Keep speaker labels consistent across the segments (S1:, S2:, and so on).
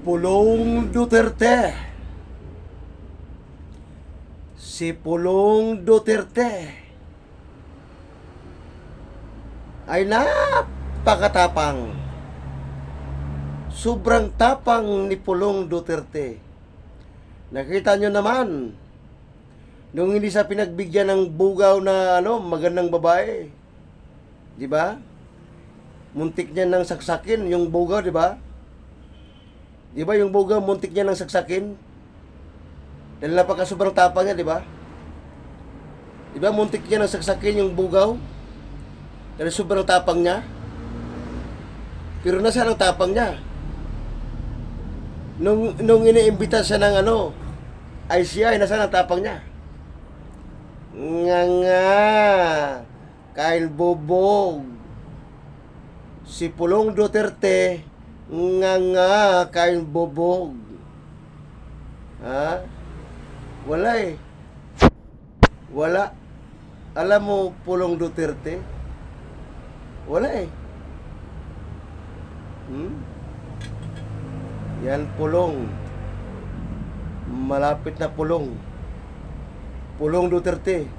S1: Pulong Duterte. Si Pulong Duterte ay napakatapang. Sobrang tapang ni Pulong Duterte. Nakita nyo naman, nung hindi sa pinagbigyan ng bugaw na magandang babae. Di ba? Muntik niya nang saksakin yung bugaw, di ba? Di ba yung bugaw muntik niya nang saksakin? Dahil napaka-sobrang tapang niya, di ba? Di ba muntik niya nang saksakin yung bugaw? Dahil sobrang tapang niya. Pero nasaan ang tapang niya? Nung iniimbita siya ng ICI, nasaan ang tapang niya? Nga, kain bobog. Si Pulong Duterte, nga, kain bobog. Ha? Wala eh. Wala. Alam mo, Pulong Duterte? Wala eh. Yan, Pulong. Malapit na Pulong. Pulong Duterte.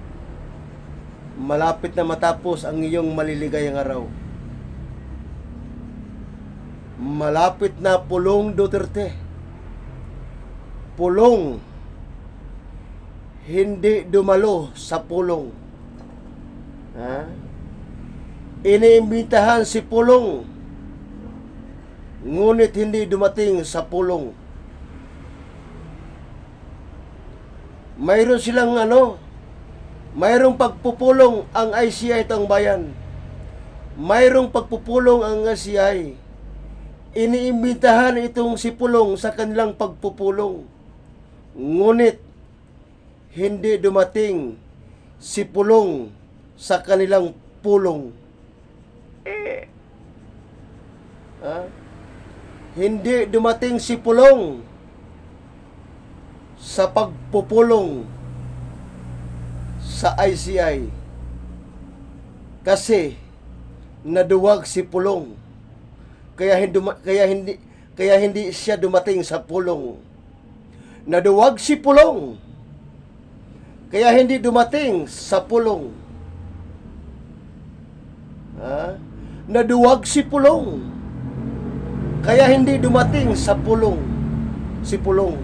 S1: Malapit na matapos ang iyong maliligayang araw. Malapit na, Pulong Duterte. Pulong. Hindi dumalo sa pulong. Ha? Iniimbitahan si Pulong, ngunit hindi dumating sa pulong. Mayroon silang mayroong pagpupulong ang ICI itong bayan. Mayroong pagpupulong ang ICI. Iniimbitahan itong si Pulong sa kanilang pagpupulong. Ngunit hindi dumating si Pulong sa kanilang pulong. Hindi dumating si Pulong sa pagpupulong sa ICI kasi naduwag si Pulong. Kaya hindi siya dumating sa pulong. Naduwag si Pulong. Kaya hindi dumating sa pulong. Naduwag si Pulong. Kaya hindi dumating sa pulong. Si Pulong.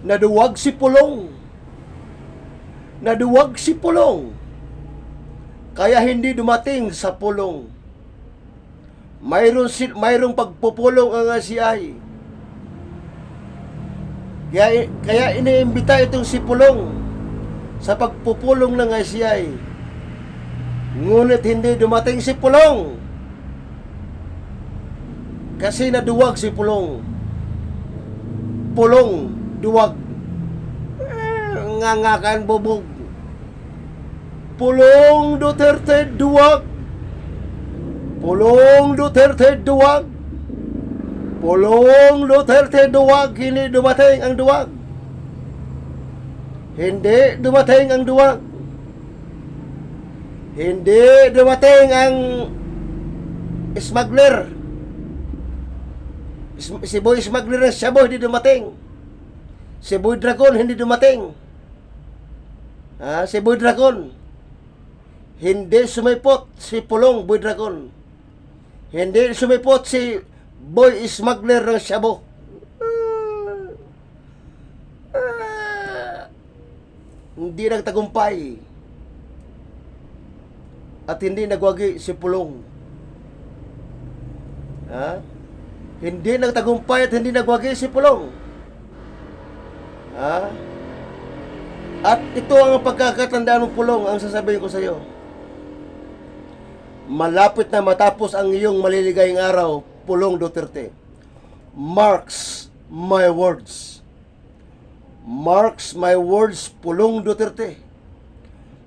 S1: Naduwag si Pulong. Naduwag si Pulong. Kaya hindi dumating sa pulong. Mayroong pagpupulong ang ICI. Kaya iniimbita itong si Pulong sa pagpupulong ng ICI. Ngunit hindi dumating si Pulong. Kasi naduwag si Pulong. Pulong, duwag. Ngangakan bubog. Pulong Duterte, duwag. Pulong Duterte, duwag. Pulong Duterte, duwag. Hindi dumating ang duwag. Hindi dumating ang duwag. Hindi dumating ang smuggler. Si Boy Smuggler ng Shabu, hindi dumating. Si Boy Dragon, hindi dumating. Si Boy Dragon. Hindi sumipot si Pulong Boy Dragon. Hindi sumipot si Boy Smuggler ng Shabu. Hindi nagtagumpay. At hindi nagwagi si Pulong. Hindi nagtagumpay at hindi nagwagi si Pulong. At ito ang pagkakatandaan ng Pulong, ang sasabihin ko sa iyo. Malapit na matapos ang iyong maliligayang araw, Pulong Duterte. Marks my words. Marks my words, Pulong Duterte.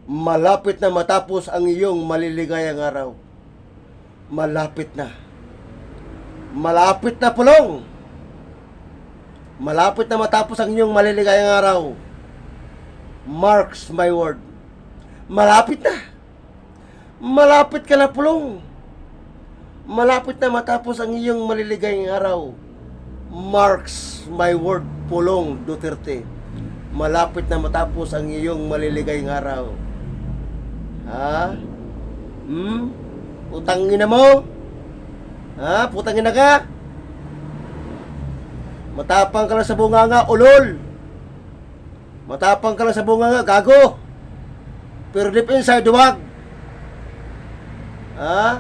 S1: Malapit na matapos ang iyong maliligayang araw. Malapit na. Malapit na, Pulong. Malapit na matapos ang iyong maliligayang araw. Marks my word. Malapit na. Malapit ka na, Pulong. Malapit na matapos ang iyong maliligayang araw. Marks my word, Pulong Duterte. Malapit na matapos ang iyong maliligayang araw. Ha? Putang ina mo? Ha? Putang ina ka? Matapang ka lang sa bunganga, ulol. Matapang ka lang sa bunganga, gago. Pero deep inside, duwag. Ha?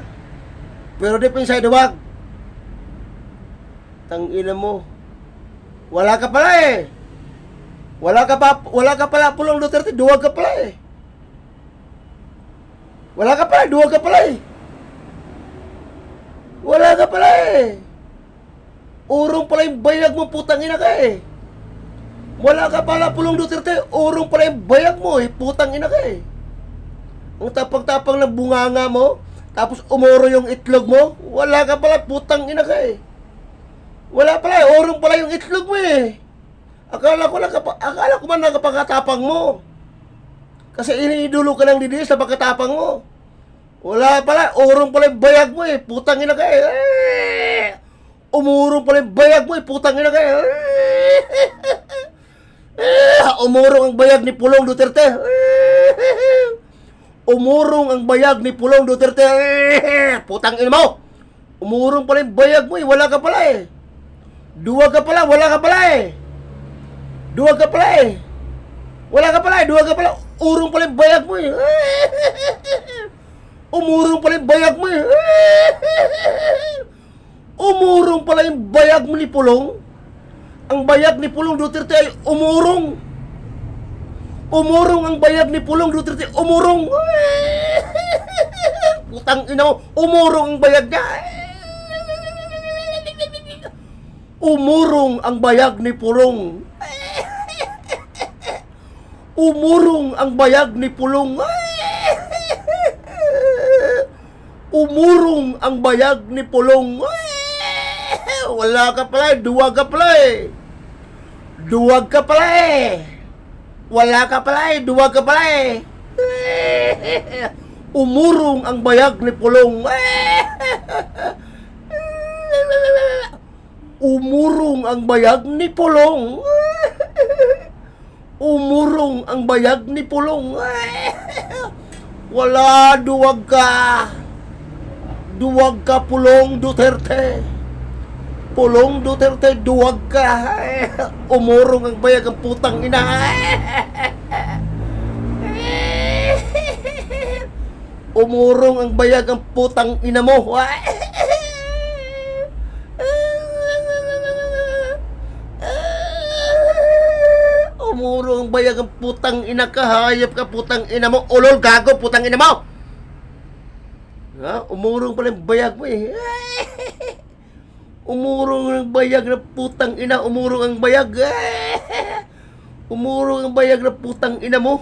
S1: Pero deep inside, duwag. Tangina mo. Wala ka pala eh. Wala ka pala, Pulong Duterte, duwag ka pala eh. Wala ka pala, duwag ka pala eh. Wala ka pala eh. Urong pala yung bayag mo, putang ina ka eh. Wala ka pala, Pulong Duterte, urong pala yung bayag mo eh, putang ina ka eh. Ang tapang-tapang ng bunganga mo, tapos umuro yung itlog mo, wala ka pala, putang ina ka eh. Wala pala eh, urong pala yung itlog mo eh. Akala ko man nakapagkatapang mo. Kasi iniidolo ka ng dinis sa pagkatapang mo. Wala pala, urong pala yung bayag mo eh, putang ina ka eh. Umurong pala yung bayag mo eh, putang ina ka eh. Umurong ang bayag ni Pulong Duterte. Umurong ang bayag ni Pulong Duterte. Putang ina mo. Umurong pala yung bayag mo eh, wala ka pala eh. Duwag ka pala, wala ka pala eh. Duwag ka pala eh. Wala ka pala eh, duwag ka pala. Urong pala yung bayag mo eh. Umurong pala yung bayag mo eh. Umurong pala yung bayag mo ni Pulong. Ang bayag ni Pulong Duterte ay umurong. Umurong ang bayag ni Pulong Duterte. Umurong. Putang ina mo. Umurong ang bayag niya. Umurong ang bayag ni Pulong. Umurong ang bayag ni Pulong. Umurong ang bayag ni Pulong. Wala ka pala, duwag ka pala eh. Duwag ka pala eh. Wala ka pala eh, duwag ka pala eh. Umurong ang bayag ni Pulong. Umurong ang bayag ni Pulong. Umurong ang bayag ni Pulong. Wala, duwag ka. Duwag ka, Pulong Duterte. Pulong Duterte, duwag ka. Umurong ang bayag ang putang ina. Umurong ang bayag ang putang ina mo. Umurong ang bayag ang putang ina ka. Hayop ka, putang ina mo. Ulol, gago, putang ina mo. Ha? Umurong pala yung bayag mo eh. Umurong ang bayag na putang ina. Umurong ang bayag. Umurong ang bayag na putang ina mo.